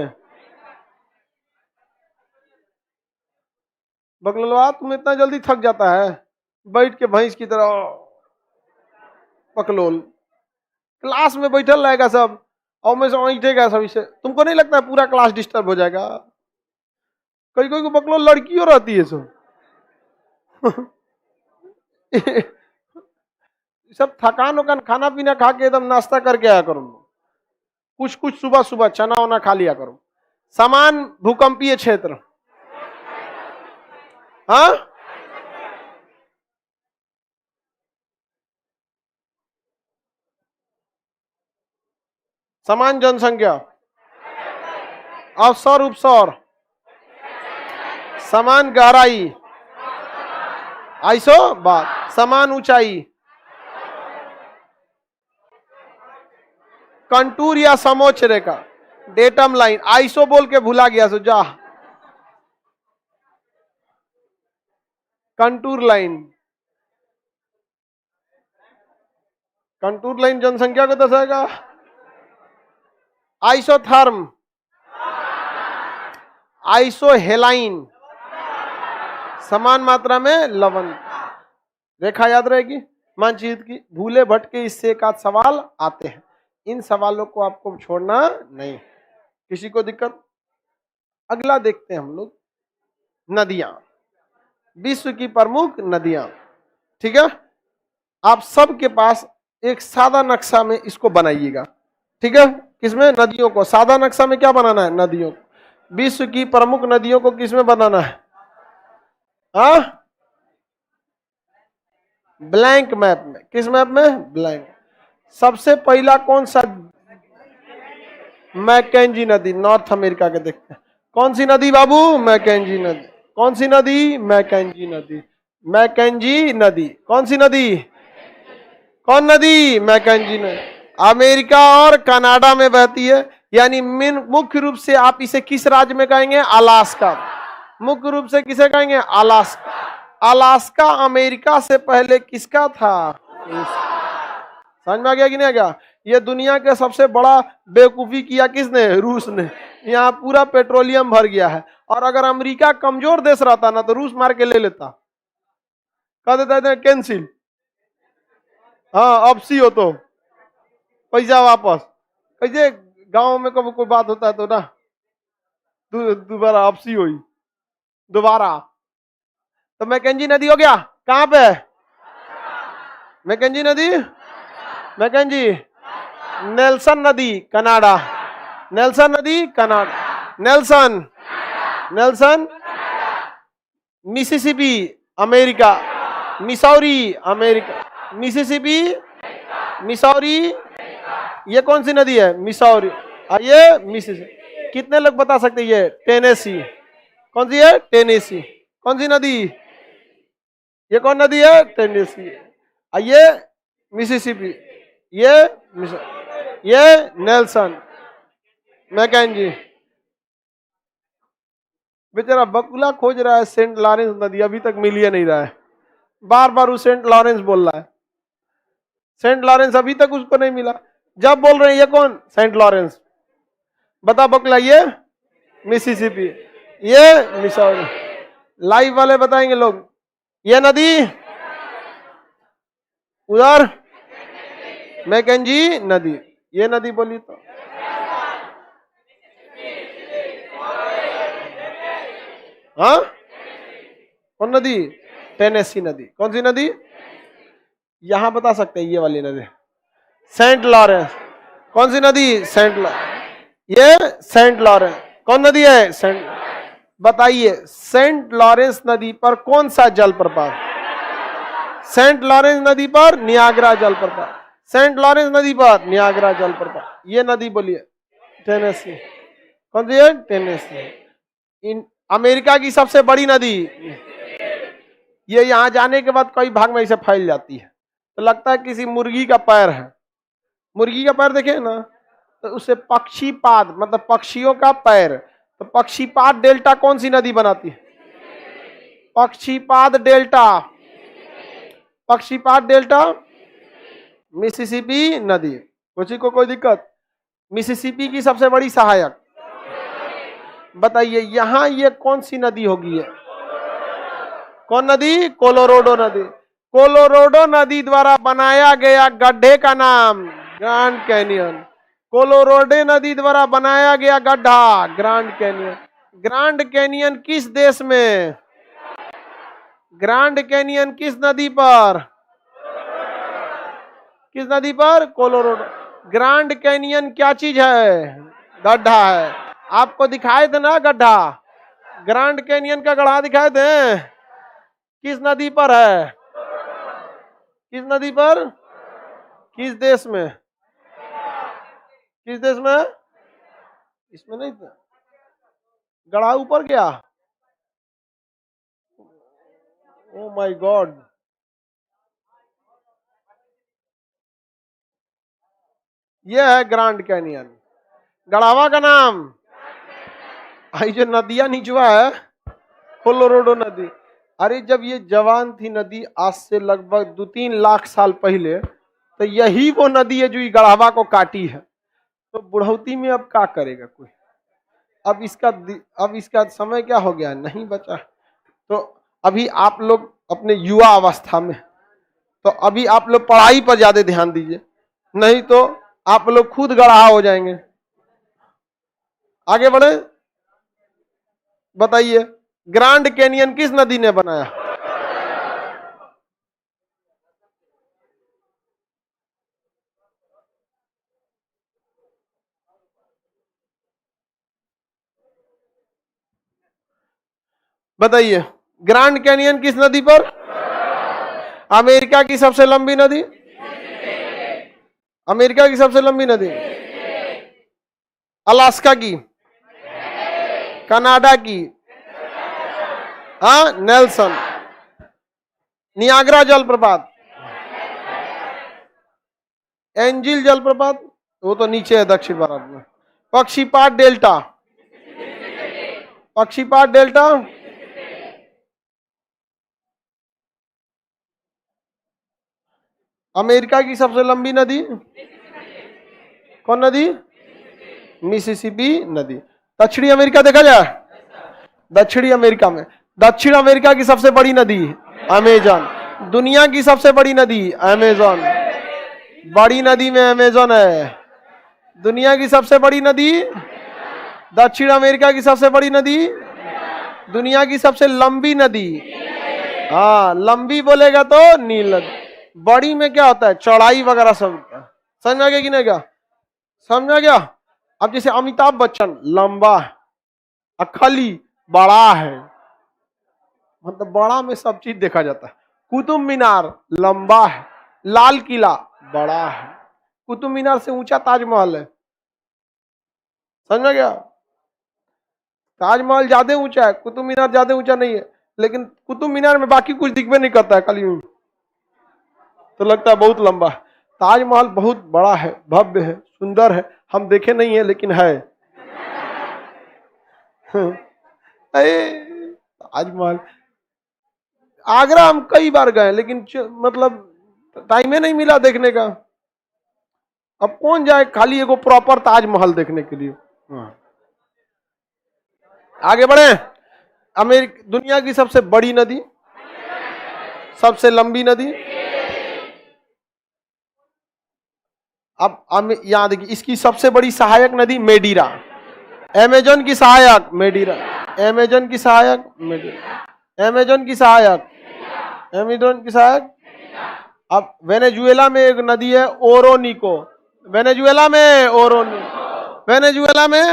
बकलवा तुम इतना जल्दी थक जाता है, बैठ के भैंस की तरह पकलोल। क्लास में बैठल रहेगा सब और में से ऐठेगा सब। इसे तुमको नहीं लगता है पूरा क्लास डिस्टर्ब हो जाएगा? कोई कोई को बकलोल लड़कियों रहती है सब। सब थकान वकान खाना पीना खा के एकदम नाश्ता करके आया करो। कुछ कुछ सुबह सुबह चना वना खा लिया करो। समान भूकंपीय क्षेत्र, हाँ, समान जनसंख्या, अवसर उपसौर, समान गहराई, आइसो बात, समान ऊंचाई, कंटूर या समोच्च रेखा, डेटम लाइन। आइसो बोल के भूला गया सो जा। कंटूर लाइन, कंटूर लाइन जनसंख्या को दर्शाएगा। आइसोथर्म, आइसोहेलाइन, समान मात्रा में लवण। रेखा याद रहेगी मानचित्र की। भूले भटके इससे एक आध सवाल आते हैं, इन सवालों को आपको छोड़ना नहीं। किसी को दिक्कत? अगला देखते हैं हम लोग, नदियां, विश्व की प्रमुख नदियां। ठीक है, आप सबके पास एक सादा नक्शा में इसको बनाइएगा। ठीक है, किसमें? नदियों को। सादा नक्शा में क्या बनाना है? नदियों को। विश्व की प्रमुख नदियों को किसमें बनाना है? हाँ, ब्लैंक मैप में। किस मैप में? ब्लैंक। सबसे पहला कौन सा? मैकेंजी नदी, नॉर्थ अमेरिका के। देखते हैं कौन सी नदी बाबू? मैकेंजी नदी। कौन सी नदी? मैकेंजी नदी। मैकेंजी नदी कौन सी नदी? कौन नदी? मैकेंजी नदी। अमेरिका और कनाडा में बहती है। यानी मुख्य रूप से आप इसे किस राज्य में कहेंगे? अलास्का। मुख्य रूप से किसे कहेंगे? अलास्का। अलास्का अमेरिका से पहले किसका था? समझ में आ गया कि नहीं आ गया? ये दुनिया के सबसे बड़ा बेवकूफी किया किसने? रूस ने। यहाँ पूरा पेट्रोलियम भर गया है, और अगर अमेरिका कमजोर देश रहता ना तो रूस मार के ले लेता, कह देता है कैंसिल। हाँ, अब सी हो तो पैसा वापस। कैसे गांव में कभी कोई बात होता है तो ना दोबारा अपसी हुई दोबारा। तो मैकेंजी नदी हो गया कहां पे? मैकेंजी नदी, मैकेंजी। नेल्सन नदी कनाडा, नेल्सन नदी Canada, Nelson, Nelson. Mississippi America, Missouri America, Mississippi Missouri, ये कौन सी नदी है? मिसौरी। ये मिसिसिपी। कितने लोग बता सकते हैं? ये टेनेसी। कौन सी है? टेनेसी। कौन सी नदी? ये कौन नदी है? टेनेसी। ये मिसिसिपी, ये नेल्सन मैकेंजी। बेचारा बकुला खोज रहा है सेंट लॉरेंस नदी, अभी तक मिल ही नहीं रहा है। बार बार वो सेंट लॉरेंस बोल रहा है, सेंट लॉरेंस अभी तक उसको नहीं मिला। जब बोल रहे हैं ये कौन? Saint Lawrence. बता बकुला, ये मिसिसिपी, ये मिसौरी। लाइव वाले बताएंगे लोग। ये नदी उधर मैकेंजी नदी, ये नदी बोली तो हाँ, कौन नदी? टेनेसी नदी। कौन सी नदी? यहां बता सकते हैं, ये वाली नदी सेंट लॉरेंस। कौन सी नदी? Saint Lawrence. ये सेंट लॉरेंस कौन नदी है? सेंट। बताइए सेंट लॉरेंस नदी पर कौन सा जलप्रपात? सेंट लॉरेंस नदी पर नियाग्रा जलप्रपात, सेंट लॉरेंस नदी पर नियाग्रा जलप्रपात। ये नदी बोलिए। टेनेसी। कौन सी है? टेनेसी। इन अमेरिका की सबसे बड़ी नदी, ये यहां जाने के बाद कई भाग में इसे फैल जाती है, तो लगता है किसी मुर्गी का पैर है। मुर्गी का पैर देखे ना, तो उसे पक्षीपाद मतलब पक्षियों का पैर, तो पक्षीपाद डेल्टा कौन सी नदी बनाती है? पक्षीपाद डेल्टा, पक्षीपाद डेल्टा मिसिसिपी नदी। किसी को कोई दिक्कत? मिसिसिपी की सबसे बड़ी सहायक बताइए, यहां ये कौन सी नदी होगी? है कौन नदी? कोलोराडो नदी। कोलोराडो नदी द्वारा बनाया गया गड्ढे का नाम ग्रैंड कैनियन। कोलोराडो नदी द्वारा बनाया गया गड्ढा ग्रैंड कैनियन। ग्रैंड कैनियन किस देश में? ग्रैंड कैनियन किस नदी पर? किस नदी पर? कोलोराडो। ग्रैंड कैनियन क्या चीज है? गड्ढा है। आपको दिखाए थे ना गड्ढा, ग्रैंड कैनियन का गड्ढा दिखाए थे। किस नदी पर है? किस नदी पर? किस देश में? किस देश में? इसमें नहीं था, गड्ढा ऊपर गया। ओ माय गॉड, ये है ग्रैंड कैनियन, गढ़ावा का नाम। आई जो नदियां निचवा है कोलोराडो नदी। अरे जब ये जवान थी नदी, आज से लगभग 2-3 लाख साल पहले, तो यही वो नदी है जो ये गढ़ावा को काटी है। तो बुढ़ौती में अब क्या करेगा कोई? अब इसका समय क्या हो गया? नहीं बचा। तो अभी आप लोग अपने युवा अवस्था में, तो अभी आप लोग पढ़ाई पर ज्यादा ध्यान दीजिए, नहीं तो आप लोग खुद गढ़ा हो जाएंगे। आगे बढ़े, बताइए ग्रैंड कैनियन किस नदी ने बनाया? बताइए ग्रैंड कैनियन किस नदी पर? अमेरिका की सबसे लंबी नदी, अमेरिका की सबसे लंबी नदी, अलास्का की, कनाडा की, हाँ नेल्सन। नियाग्रा जलप्रपात, एंजिल जलप्रपात, वो तो नीचे है दक्षिण भारत में। पक्षीपात डेल्टा, पक्षीपात डेल्टा, अमेरिका की सबसे लंबी नदी कौन नदी? मिसिसिपी नदी। दक्षिणी अमेरिका देखा जाए, दक्षिणी अमेरिका में, दक्षिण अमेरिका की सबसे बड़ी नदी अमेजन। दुनिया की सबसे बड़ी नदी अमेजन, बड़ी नदी में अमेजन है। दुनिया की सबसे बड़ी नदी, दक्षिण अमेरिका की सबसे बड़ी नदी, दुनिया की सबसे लंबी नदी। हाँ लंबी बोलेगा तो नील नदी। बड़ी में क्या होता है? चौड़ाई वगैरह सब। समझ आ गया कि नहीं? क्या समझ आ गया? अब जैसे अमिताभ बच्चन लंबा है, अखली बड़ा है, मतलब बड़ा में सब चीज देखा जाता है। कुतुब मीनार लंबा है, लाल किला बड़ा है, कुतुब मीनार से ऊंचा ताजमहल है। समझ में गया? ताजमहल ज्यादा ऊंचा है, कुतुब मीनार ज्यादा ऊंचा नहीं है, लेकिन कुतुब मीनार में बाकी कुछ दिखबे नहीं करता है, खाली यूं तो लगता है बहुत लंबा है। ताजमहल बहुत बड़ा है, भव्य है, सुंदर है, हम देखे नहीं है लेकिन है। ताजमहल आगरा हम कई बार गए, लेकिन मतलब टाइम ही नहीं मिला देखने का। अब कौन जाए खाली एगो प्रॉपर ताजमहल देखने के लिए। आगे बढ़े। दुनिया की सबसे बड़ी नदी, सबसे लंबी नदी, अब याद देखिए, इसकी सबसे बड़ी सहायक नदी मेडीरा, अमेजन की सहायक मेडीरा, अमेजन की सहायक मेडीरा, अमेजन की सहायक, अमेजन की सहायक। अब वेनेजुएला में एक नदी है ओरोनिको, वेनेजुएला में ओरोनिको, वेनेजुएला में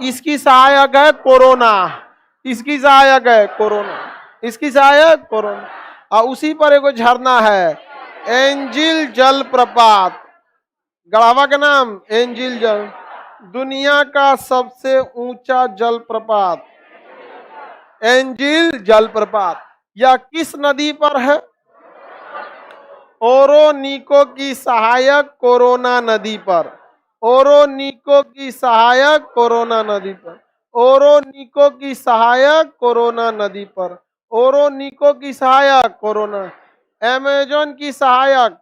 इसकी सहायक है कोरोना, इसकी सहायक है कोरोना, इसकी सहायक कोरोना। और उसी पर एक झरना है एंजिल जलप्रपात, गढ़ावा का नाम एंजिल जल, दुनिया का सबसे ऊंचा जलप्रपात एंजिल जलप्रपात। यह किस नदी पर है? ओरोनिको की सहायक कोरोना नदी पर, ओरोनिको की सहायक कोरोना नदी पर, ओरोनिको की सहायक कोरोना नदी पर, ओरोनिको की सहायक कोरोना, अमेजन की सहायक,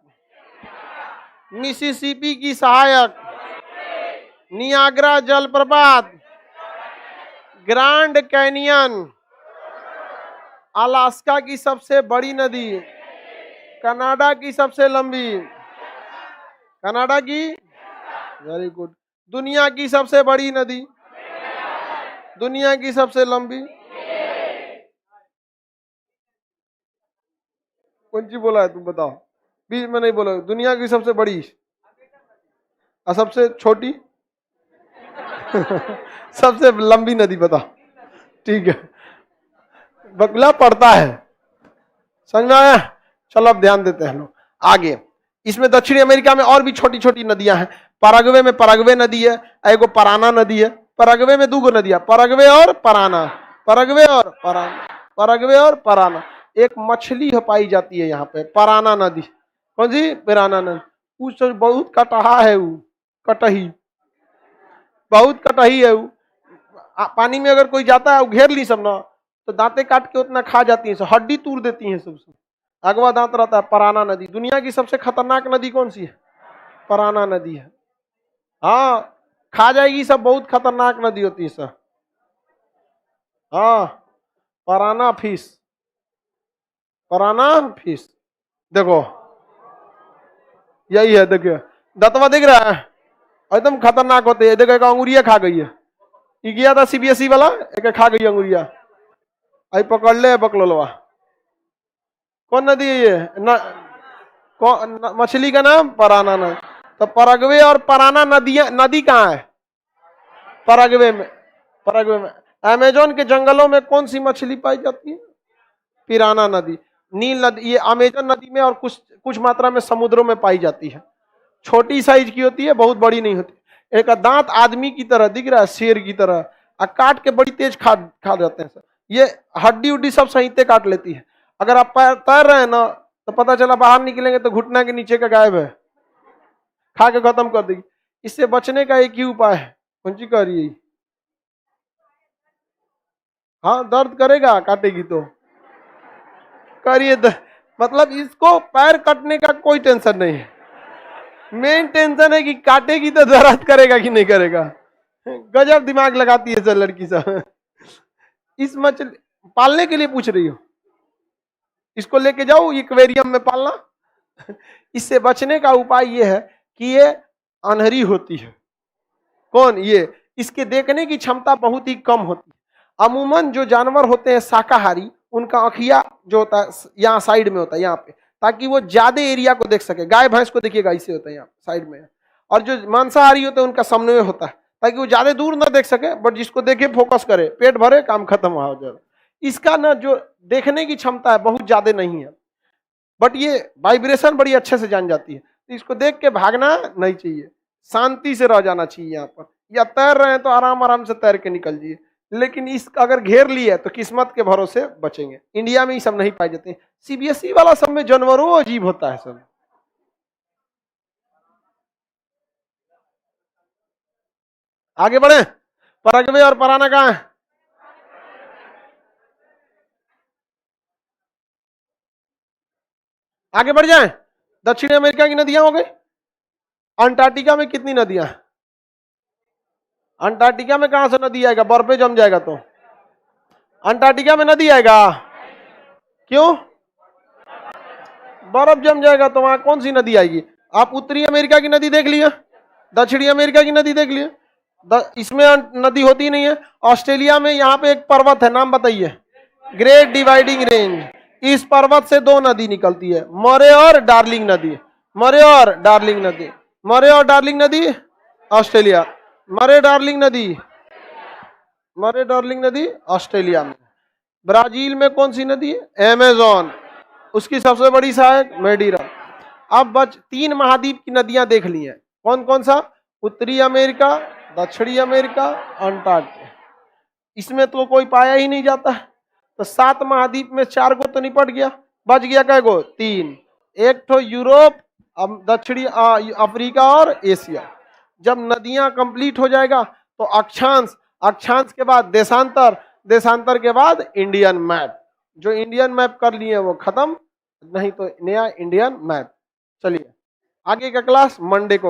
मिसिसिपी की सहायक, नियाग्रा जलप्रपात, ग्रांड कैनियन, अलास्का की सबसे बड़ी नदी, कनाडा की सबसे लंबी, कनाडा की, वेरी गुड, दुनिया की सबसे बड़ी नदी, दुनिया की सबसे लंबी, कौन सी बोला है तुम बताओ? बीच में नहीं बोलो। दुनिया की सबसे बड़ी और सबसे छोटी सबसे लंबी नदी बताओ। ठीक है, बगला पड़ता है, समझ में आया? चलो अब ध्यान देते हैं लोग आगे। इसमें दक्षिणी अमेरिका में और भी छोटी छोटी नदियां हैं। पैराग्वे में पैराग्वे नदी है, एगो पराना नदी है। पैराग्वे में 2 नदियां, पैराग्वे और पराना, पैराग्वे और पराना, पैराग्वे और पराना। एक मछली पाई जाती है यहाँ पे, पराना नदी। कौन सी? पराना नदी। कुछ बहुत कटहा है वो, कटही, बहुत कटही है वो। पानी में अगर कोई जाता है घेर ली सब ना, तो दांते काट के उतना खा जाती है, हड्डी तोड़ देती है सबसे, अगवा दांत रहता है। पराना नदी। दुनिया की सबसे खतरनाक नदी कौन सी है? पराना नदी है। हाँ, खा जाएगी सब, बहुत खतरनाक नदी होती है सर। हाँ, पराना फिश, पराना फिश, देखो यही है, देखिए दतवा दिख रहा है, एकदम खतरनाक होते है। देखो अंगुरिया खा गई है, ये गया था सीबीएसई वाला, एक खा गई अंगुरिया, आई पकड़ ले बकलोलवा। कौन नदी है ये? मछली का नाम पराना नदी। तो पैराग्वे और पराना नदी कहाँ है? पैराग्वे में, पैराग्वे में। अमेजन के जंगलों में कौन सी मछली पाई जाती है? पिराना नदी। नील नदी, ये अमेजन नदी में और कुछ मात्रा में समुद्रों में पाई जाती है। छोटी साइज की होती है, बहुत बड़ी नहीं होती। एक दांत आदमी की तरह दिख रहा है, शेर की तरह, और काट के बड़ी तेज खा जाते हैं सर। ये हड्डी उड्डी सब सहिते काट लेती है। अगर आप तैर रहे हैं ना, तो पता चला बाहर निकलेंगे तो घुटना के नीचे का गायब है, खा के खत्म कर देगी। इससे बचने का एक ही उपाय है, कौन सी कह रही है? हाँ, दर्द करेगा, काटेगी तो करिए। मतलब इसको पैर कटने का कोई टेंशन नहीं है, मेन टेंशन है कि काटेगी तो दर्द करेगा कि नहीं करेगा। गजब दिमाग लगाती है सर लड़की सब। इस मछली पालने के लिए पूछ रही हो? इसको लेके जाओ एक्वेरियम में पालना। इससे बचने का उपाय ये है कि ये अनहरी होती है। कौन? ये। इसके देखने की क्षमता बहुत ही कम होती है। अमूमन जो जानवर होते हैं शाकाहारी, उनका आँखिया जो होता है यहाँ साइड में होता है, यहाँ पे, ताकि वो ज्यादा एरिया को देख सके। गाय भैंस को देखिएगा ऐसे होता है यहाँ साइड में। और जो मांसाहारी होते हैं उनका सामने में होता है, ताकि वो ज्यादा दूर ना देख सके, बट जिसको देखे फोकस करे, पेट भरे, काम खत्म हो जाए। इसका ना जो देखने की क्षमता है बहुत ज्यादा नहीं है। बट ये वाइब्रेशन बड़ी अच्छे से जान जाती है, तो इसको देख के भागना नहीं चाहिए, शांति से रह जाना चाहिए यहाँ पर। या तैर रहे हैं तो आराम आराम से तैर के निकल जाइए, लेकिन इस अगर घेर लिए तो किस्मत के भरोसे बचेंगे। इंडिया में ये सब नहीं पाए जाते हैं। सीबीएसई वाला सब में जानवरों अजीब होता है सब। आगे बढ़े, परग्वे और पराना कहाँ है? आगे बढ़ जाए, दक्षिण अमेरिका की नदियां हो गई। अंटार्कटिका में कितनी नदियां? अंटार्कटिका में कहां से नदी आएगा? बर्फ पे जम जाएगा तो अंटार्कटिका में नदी आएगा। क्यों? बर्फ जम जाएगा तो वहां कौन सी नदी आएगी? आप उत्तरी अमेरिका की नदी देख लिया, दक्षिणी अमेरिका की नदी देख लिया, इसमें नदी होती नहीं है। ऑस्ट्रेलिया में यहाँ पे एक पर्वत है, नाम बताइए। Great dividing range. इस पर्वत से दो नदी निकलती है, मरे और डार्लिंग नदी। मरे और डार्लिंग नदी, मरे और डार्लिंग नदी ऑस्ट्रेलिया। मरे डार्लिंग नदी, मरे डार्लिंग नदी ऑस्ट्रेलिया में। ब्राजील में कौन सी नदी है? अमेजोन। उसकी सबसे बड़ी सहायक मेडीरा। अब बच तीन महाद्वीप की नदियां देख ली हैं, कौन कौन सा? उत्तरी अमेरिका, दक्षिणी अमेरिका, अंटार्कटिका। इसमें तो कोई पाया ही नहीं जाता, तो 7 महाद्वीप में 4 को तो निपट गया, बच गया कै गो? 3। एक तो यूरोप, दक्षिणी अफ्रीका और एशिया। जब नदियां कंप्लीट हो जाएगा तो अक्षांश, अक्षांश के बाद देशांतर, देशांतर के बाद इंडियन मैप। जो इंडियन मैप कर लिए वो खत्म, नहीं तो नया इंडियन मैप। चलिए आगे का क्लास मंडे को